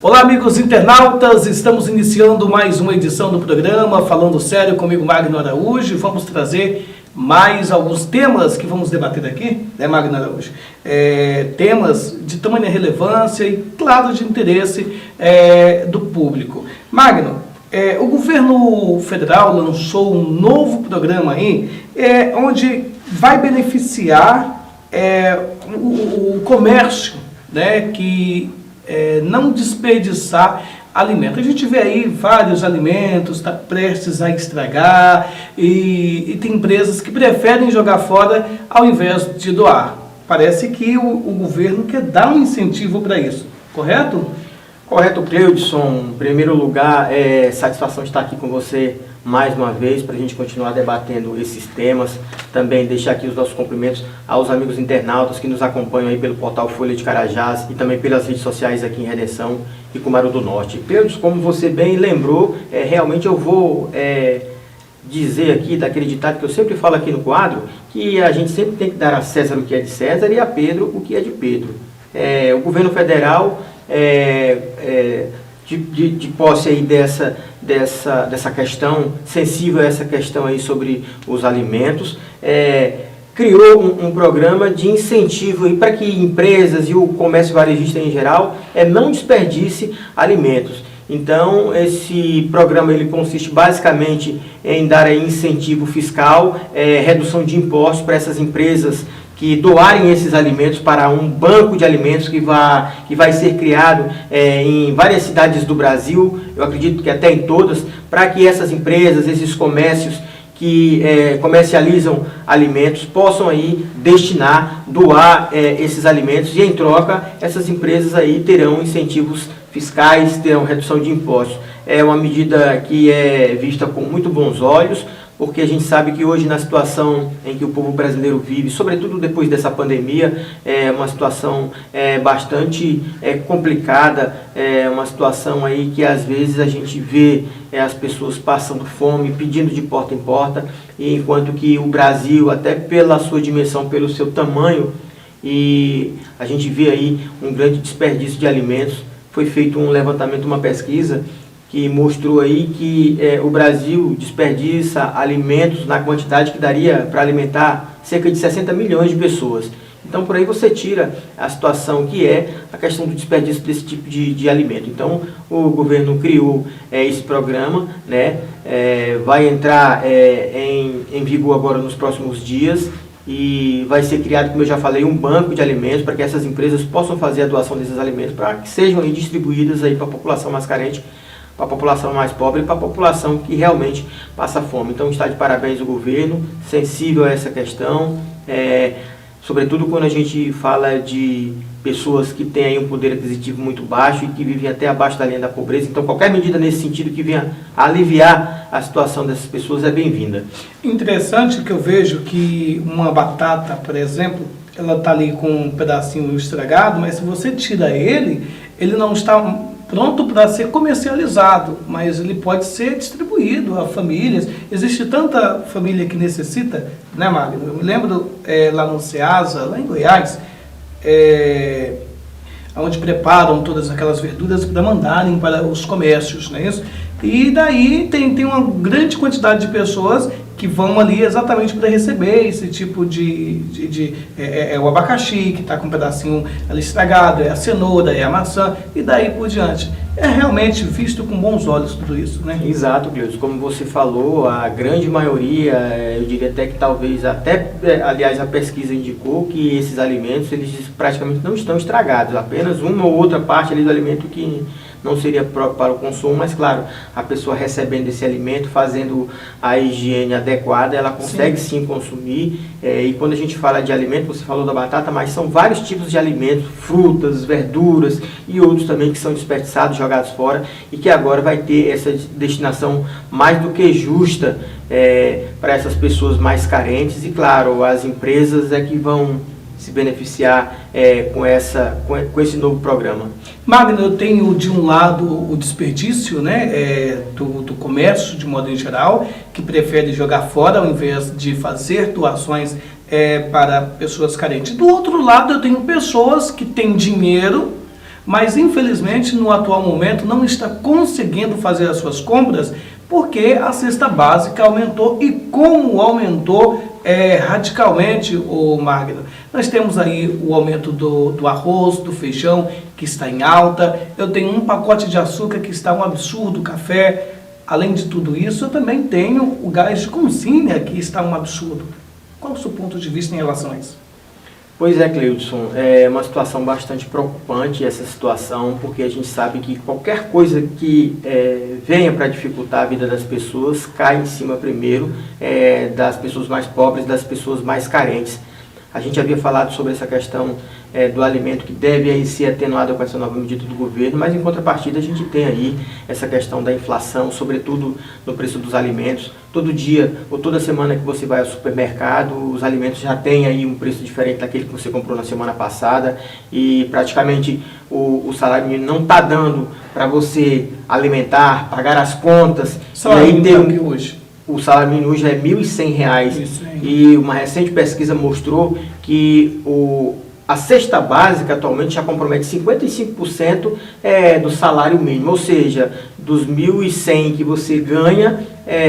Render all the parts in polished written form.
Olá, amigos internautas, estamos iniciando mais uma edição do programa Falando Sério comigo, Magno Araújo. Vamos trazer mais alguns temas que vamos debater aqui, né, Magno Araújo? Temas de tamanha relevância e, claro, de interesse do público. Magno, o governo federal lançou um novo programa aí, onde vai beneficiar o comércio, né, que não desperdiçar alimento. A gente vê aí vários alimentos, está prestes a estragar e tem empresas que preferem jogar fora ao invés de doar. Parece que o governo quer dar um incentivo para isso, correto? Correto, Cleudson. Em primeiro lugar, satisfação estar aqui com você mais uma vez para a gente continuar debatendo esses temas. Também deixar aqui os nossos cumprimentos aos amigos internautas que nos acompanham aí pelo portal Folha de Carajás e também pelas redes sociais aqui em Redenção e Cumaru do Norte. Cleudson, como você bem lembrou, realmente eu vou dizer aqui, daquele ditado que eu sempre falo aqui no quadro, que a gente sempre tem que dar a César o que é de César e a Pedro o que é de Pedro. O governo federal, de posse aí dessa questão, sensível a essa questão aí sobre os alimentos, criou um programa de incentivo para que empresas e o comércio varejista em geral não desperdice alimentos. Então, esse programa ele consiste basicamente em dar aí incentivo fiscal, redução de impostos para essas empresas que doarem esses alimentos para um banco de alimentos que vai ser criado em várias cidades do Brasil, eu acredito que até em todas, para que essas empresas, esses comércios que comercializam alimentos possam aí destinar, doar esses alimentos e em troca essas empresas aí terão incentivos fiscais, terão redução de impostos. É uma medida que é vista com muito bons olhos, porque a gente sabe que hoje na situação em que o povo brasileiro vive, sobretudo depois dessa pandemia, é uma situação bastante complicada, uma situação aí que às vezes a gente vê as pessoas passando fome, pedindo de porta em porta, e enquanto que o Brasil, até pela sua dimensão, pelo seu tamanho, e a gente vê aí um grande desperdício de alimentos. Foi feito um levantamento, uma pesquisa, que mostrou aí que o Brasil desperdiça alimentos na quantidade que daria para alimentar cerca de 60 milhões de pessoas. Então, por aí você tira a situação que é a questão do desperdício desse tipo de alimento. Então, o governo criou esse programa, né? Vai entrar em vigor agora nos próximos dias e vai ser criado, como eu já falei, um banco de alimentos para que essas empresas possam fazer a doação desses alimentos para que sejam aí distribuídas aí para a população mais carente, para a população mais pobre e para a população que realmente passa fome. Então está de parabéns o governo, sensível a essa questão, sobretudo quando a gente fala de pessoas que têm aí um poder aquisitivo muito baixo e que vivem até abaixo da linha da pobreza. Então qualquer medida nesse sentido que venha aliviar a situação dessas pessoas é bem-vinda. Interessante que eu vejo que uma batata, por exemplo, ela está ali com um pedacinho estragado, mas se você tira ele não está pronto para ser comercializado, mas ele pode ser distribuído a famílias. Existe tanta família que necessita, né, Magno? Eu me lembro lá no Ceasa, lá em Goiás, onde preparam todas aquelas verduras para mandarem para os comércios, não é isso? E daí tem uma grande quantidade de pessoas que vão ali exatamente para receber esse tipo o abacaxi, que está com um pedacinho ali estragado, a cenoura, a maçã, e daí por diante. É realmente visto com bons olhos tudo isso, né? Exato, Cleudson. Como você falou, a grande maioria, eu diria até que talvez, aliás, a pesquisa indicou que esses alimentos, eles praticamente não estão estragados, apenas uma ou outra parte ali do alimento que não seria próprio para o consumo, mas claro, a pessoa recebendo esse alimento, fazendo a higiene adequada, ela consegue sim consumir. E quando a gente fala de alimento, você falou da batata, mas são vários tipos de alimentos, frutas, verduras e outros também que são desperdiçados, jogados fora, e que agora vai ter essa destinação mais do que justa para essas pessoas mais carentes. E claro, as empresas que vão se beneficiar com esse novo programa. Magno, eu tenho de um lado o desperdício, né, do comércio de modo em geral, que prefere jogar fora ao invés de fazer doações para pessoas carentes. Do outro lado, eu tenho pessoas que têm dinheiro, mas infelizmente no atual momento não está conseguindo fazer as suas compras porque a cesta básica aumentou. E como aumentou radicalmente, o Magno? Nós temos aí o aumento do arroz, do feijão, que está em alta. Eu tenho um pacote de açúcar que está um absurdo, café. Além de tudo isso, eu também tenho o gás de cozinha, que está um absurdo. Qual o seu ponto de vista em relação a isso? Pois é, Cleudson, é uma situação bastante preocupante essa situação, porque a gente sabe que qualquer coisa que venha para dificultar a vida das pessoas, cai em cima primeiro das pessoas mais pobres, das pessoas mais carentes. A gente havia falado sobre essa questão do alimento que deve aí ser atenuada com essa nova medida do governo, mas em contrapartida a gente tem aí essa questão da inflação, sobretudo no preço dos alimentos. Todo dia ou toda semana que você vai ao supermercado, os alimentos já têm aí um preço diferente daquele que você comprou na semana passada e praticamente o salário mínimo não está dando para você alimentar, pagar as contas. Salário mínimo aqui hoje? O salário mínimo hoje é R$ 1.100 e uma recente pesquisa mostrou que a cesta básica atualmente já compromete 55% do salário mínimo, ou seja, dos 1.100 que você ganha,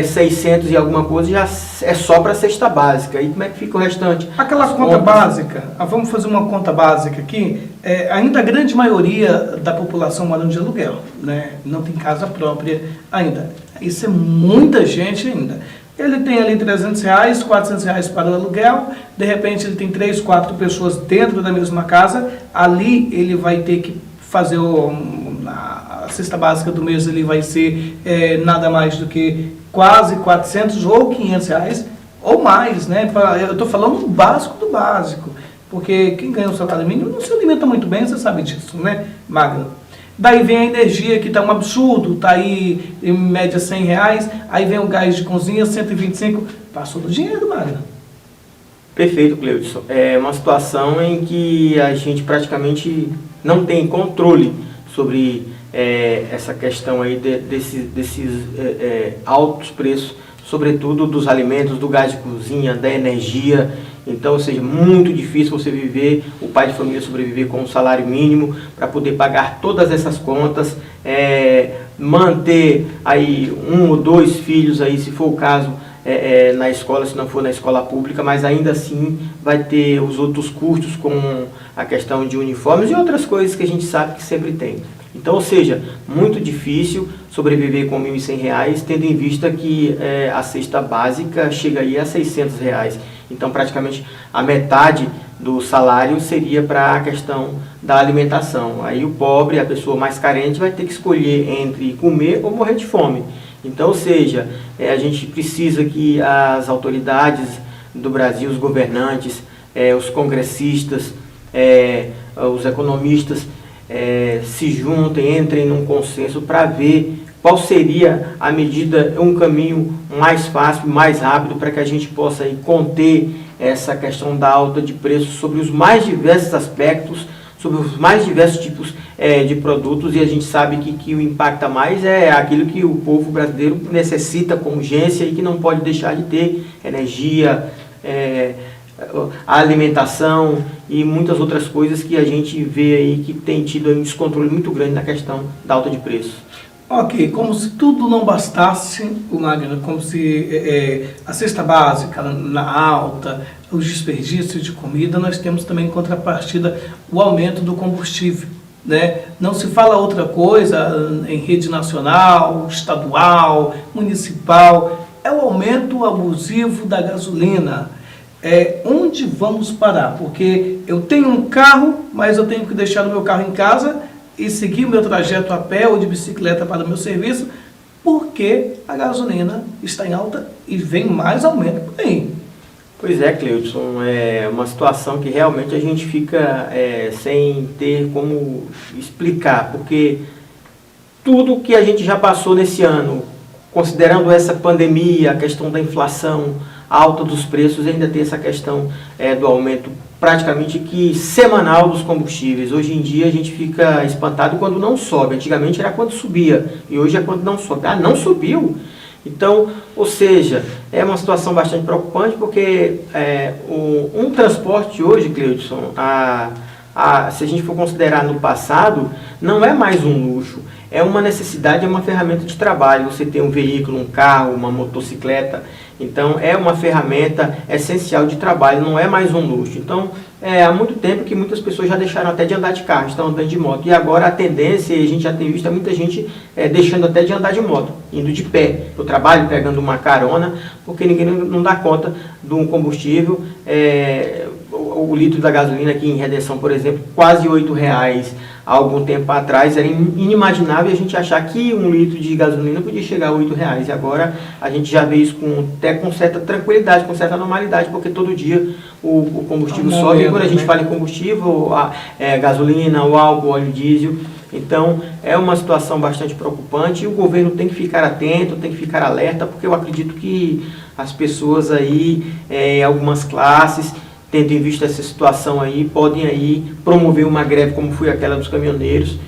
600 e alguma coisa já é só para a cesta básica. E como é que fica o restante? Aquela conta básica, vamos fazer uma conta básica aqui, ainda a grande maioria da população mora de aluguel, né? Não tem casa própria ainda. Isso é muita gente ainda. Ele tem ali R$300, R$400 para o aluguel, de repente ele tem 3, 4 pessoas dentro da mesma casa, ali ele vai ter que fazer a cesta básica do mês, ele vai ser nada mais do que quase R$400 ou R$500, ou mais, né? Eu estou falando do básico do básico, porque quem ganha o salário mínimo não se alimenta muito bem, você sabe disso, né, Magno? Daí vem a energia, que está um absurdo, está aí em média R$100, aí vem o gás de cozinha, 125, passou do dinheiro, Magno. Perfeito, Cleudson. É uma situação em que a gente praticamente não tem controle sobre essa questão aí desses altos preços, sobretudo dos alimentos, do gás de cozinha, da energia. Então, ou seja, muito difícil você viver, o pai de família sobreviver com um salário mínimo para poder pagar todas essas contas, manter aí 1 ou 2 filhos aí, se for o caso, na escola, se não for na escola pública, mas ainda assim vai ter os outros custos com a questão de uniformes e outras coisas que a gente sabe que sempre tem. Então, ou seja, muito difícil sobreviver com R$ 1.100, tendo em vista que a cesta básica chega aí a R$600. Então, praticamente a metade do salário seria para a questão da alimentação. Aí o pobre, a pessoa mais carente, vai ter que escolher entre comer ou morrer de fome. Então, ou seja, a gente precisa que as autoridades do Brasil, os governantes, os congressistas, os economistas, se juntem, entrem num consenso para ver qual seria a medida, um caminho mais fácil, mais rápido, para que a gente possa aí conter essa questão da alta de preços sobre os mais diversos aspectos, sobre os mais diversos tipos de produtos, e a gente sabe que o impacta mais é aquilo que o povo brasileiro necessita com urgência e que não pode deixar de ter: energia, a alimentação e muitas outras coisas que a gente vê aí que tem tido um descontrole muito grande na questão da alta de preço. Ok, como se tudo não bastasse, o Magno, como se a cesta básica na alta, os desperdícios de comida, nós temos também em contrapartida o aumento do combustível, né? Não se fala outra coisa em rede nacional, estadual, municipal, é o aumento abusivo da gasolina. Onde vamos parar? Porque eu tenho um carro, mas eu tenho que deixar o meu carro em casa e seguir o meu trajeto a pé ou de bicicleta para o meu serviço, porque a gasolina está em alta e vem mais aumento por aí. Pois é, Cleudson, é uma situação que realmente a gente fica sem ter como explicar, porque tudo que a gente já passou nesse ano, considerando essa pandemia, a questão da inflação, a alta dos preços, ainda tem essa questão do aumento praticamente que semanal dos combustíveis. Hoje em dia a gente fica espantado quando não sobe. Antigamente era quando subia e hoje é quando não sobe. Ah, não subiu? Então, ou seja, é uma situação bastante preocupante, porque um transporte hoje, Cleudson, a se a gente for considerar no passado, não é mais um luxo, é uma necessidade, é uma ferramenta de trabalho. Você tem um veículo, um carro, uma motocicleta, então é uma ferramenta essencial de trabalho, não é mais um luxo. Então, há muito tempo que muitas pessoas já deixaram até de andar de carro, estão andando de moto. E agora a tendência, a gente já tem visto muita gente deixando até de andar de moto, indo de pé para o trabalho, pegando uma carona, porque ninguém não dá conta do combustível. O litro da gasolina aqui em Redenção, por exemplo, quase R$8. Há algum tempo atrás era inimaginável a gente achar que um litro de gasolina podia chegar a R$8. E agora a gente já vê isso até com certa tranquilidade, com certa normalidade, porque todo dia o combustível sobe. E quando a gente fala em combustível, gasolina, o álcool, óleo diesel. Então é uma situação bastante preocupante e o governo tem que ficar atento, tem que ficar alerta, porque eu acredito que as pessoas aí, algumas classes, tendo em vista essa situação aí, podem aí promover uma greve como foi aquela dos caminhoneiros,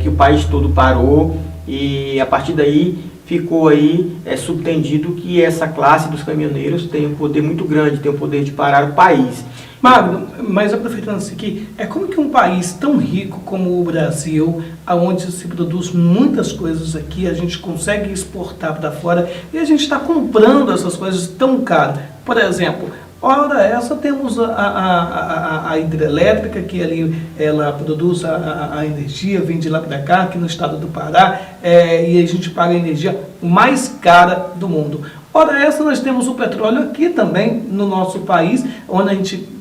que o país todo parou, e a partir daí ficou aí subtendido que essa classe dos caminhoneiros tem um poder muito grande, tem o poder de parar o país. Magno, mas aproveitando isso aqui, como que um país tão rico como o Brasil, onde se produz muitas coisas aqui, a gente consegue exportar para fora e a gente está comprando essas coisas tão caro? Por exemplo, ora essa temos a hidrelétrica, que ali ela produz a energia, vem de lá para cá, aqui no estado do Pará, e a gente paga a energia mais cara do mundo. Ora essa nós temos o petróleo aqui também no nosso país, onde a gente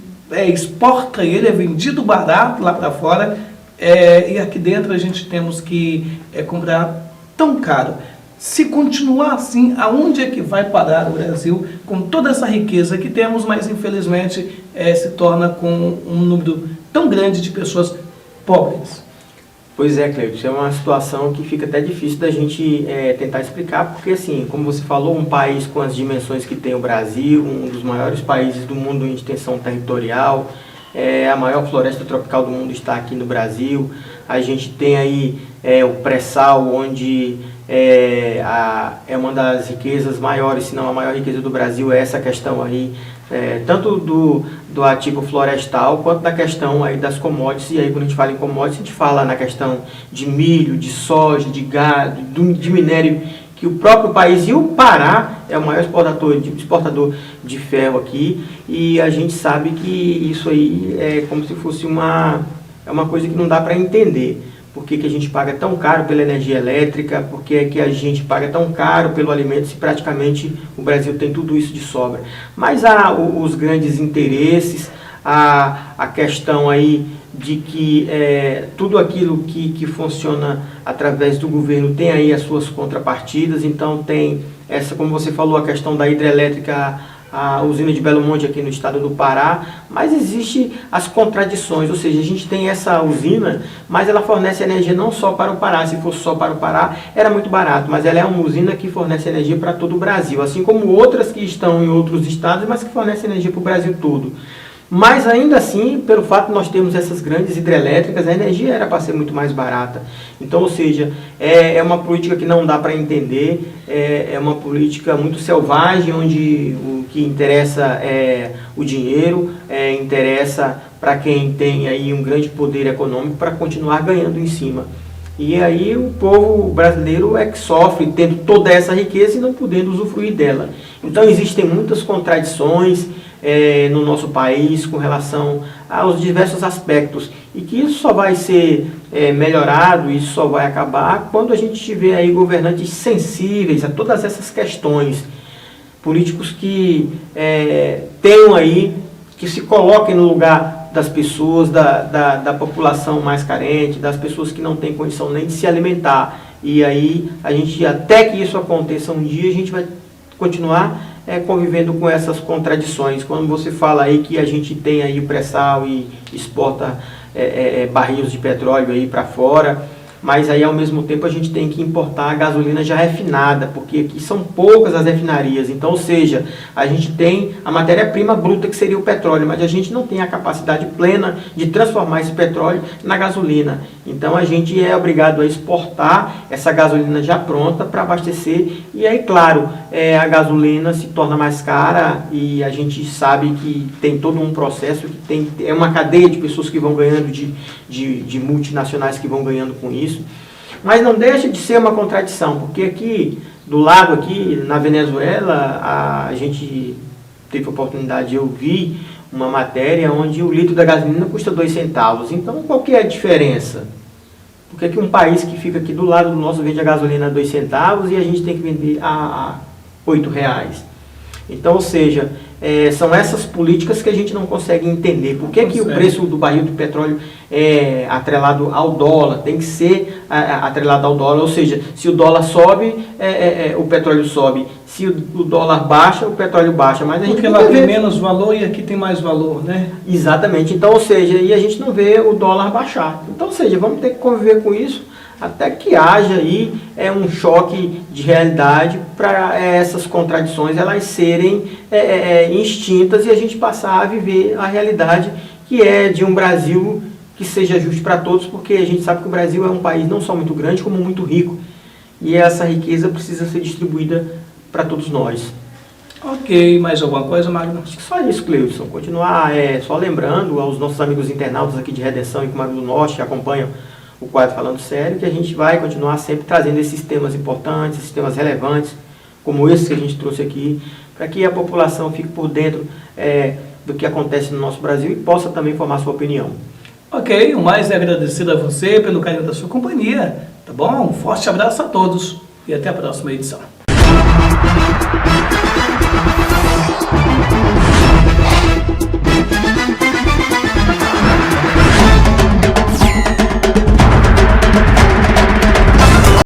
exporta ele, é vendido barato lá para fora, e aqui dentro a gente temos que comprar tão caro. Se continuar assim, aonde é que vai parar o Brasil com toda essa riqueza que temos, mas infelizmente se torna com um número tão grande de pessoas pobres? Pois é, Cleito, é uma situação que fica até difícil da gente tentar explicar, porque assim, como você falou, um país com as dimensões que tem o Brasil, um dos maiores países do mundo em extensão territorial, a maior floresta tropical do mundo está aqui no Brasil, a gente tem aí o pré-sal, onde é uma das riquezas maiores, se não a maior riqueza do Brasil, é essa questão aí, tanto do ativo florestal, quanto da questão aí das commodities. E aí quando a gente fala em commodities, a gente fala na questão de milho, de soja, de gado, de minério, que o próprio país, e o Pará é o maior exportador de ferro aqui, e a gente sabe que isso aí é como se fosse uma coisa que não dá para entender. Por que a gente paga tão caro pela energia elétrica? Por que a gente paga tão caro pelo alimento, se praticamente o Brasil tem tudo isso de sobra? Mas há os grandes interesses, a questão aí de que tudo aquilo que funciona através do governo tem aí as suas contrapartidas. Então tem essa, como você falou, a questão da hidrelétrica, a usina de Belo Monte aqui no estado do Pará, mas existe as contradições, ou seja, a gente tem essa usina, mas ela fornece energia não só para o Pará. Se fosse só para o Pará, era muito barato, mas ela é uma usina que fornece energia para todo o Brasil, assim como outras que estão em outros estados, mas que fornecem energia para o Brasil todo. Mas ainda assim, pelo fato de nós termos essas grandes hidrelétricas, a energia era para ser muito mais barata. Então, ou seja, é uma política que não dá para entender, é uma política muito selvagem, onde o que interessa é o dinheiro, interessa para quem tem aí um grande poder econômico para continuar ganhando em cima. E aí o povo brasileiro é que sofre, tendo toda essa riqueza e não podendo usufruir dela. Então existem muitas contradições no nosso país com relação aos diversos aspectos, e que isso só vai ser melhorado, isso só vai acabar quando a gente tiver aí governantes sensíveis a todas essas questões, políticos que tenham aí, que se coloquem no lugar das pessoas, da população mais carente, das pessoas que não têm condição nem de se alimentar. E aí a gente, até que isso aconteça um dia, a gente vai continuar convivendo com essas contradições. Quando você fala aí que a gente tem aí o pré-sal e exporta barris de petróleo aí para fora, mas aí ao mesmo tempo a gente tem que importar a gasolina já refinada, porque aqui são poucas as refinarias, então, ou seja, a gente tem a matéria-prima bruta que seria o petróleo, mas a gente não tem a capacidade plena de transformar esse petróleo na gasolina. Então a gente é obrigado a exportar essa gasolina já pronta para abastecer, e aí, claro, a gasolina se torna mais cara e a gente sabe que tem todo um processo, que é uma cadeia de pessoas que vão ganhando, de multinacionais que vão ganhando com isso, mas não deixa de ser uma contradição, porque aqui, do lado aqui, na Venezuela, a gente teve a oportunidade de ouvir uma matéria onde o litro da gasolina custa 2 centavos. Então, qual que é a diferença? Porque que um país que fica aqui do lado do nosso vende a gasolina a 2 centavos e a gente tem que vender a R$8. Então, ou seja, são essas políticas que a gente não consegue entender. Por que o preço do barril do petróleo é atrelado ao dólar? Tem que ser atrelado ao dólar, ou seja, se o dólar sobe, o petróleo sobe. Se o dólar baixa, o petróleo baixa. Mas a gente porque lá tem menos valor e aqui tem mais valor, né? Exatamente. Então, ou seja, e a gente não vê o dólar baixar. Então, ou seja, vamos ter que conviver com isso até que haja aí um choque de realidade para essas contradições elas serem extintas e a gente passar a viver a realidade que é de um Brasil que seja justo para todos, porque a gente sabe que o Brasil é um país não só muito grande, como muito rico. E essa riqueza precisa ser distribuída para todos nós. Ok, mais alguma coisa, Magno? Acho que só isso, Cleudson. Continuar só lembrando aos nossos amigos internautas aqui de Redenção e Comaru do Norte que acompanham o quadro Falando Sério, que a gente vai continuar sempre trazendo esses temas importantes, esses temas relevantes, como esse que a gente trouxe aqui, para que a população fique por dentro do que acontece no nosso Brasil e possa também formar sua opinião. Ok, o mais é agradecido a você pelo carinho da sua companhia, tá bom? Um forte abraço a todos e até a próxima edição.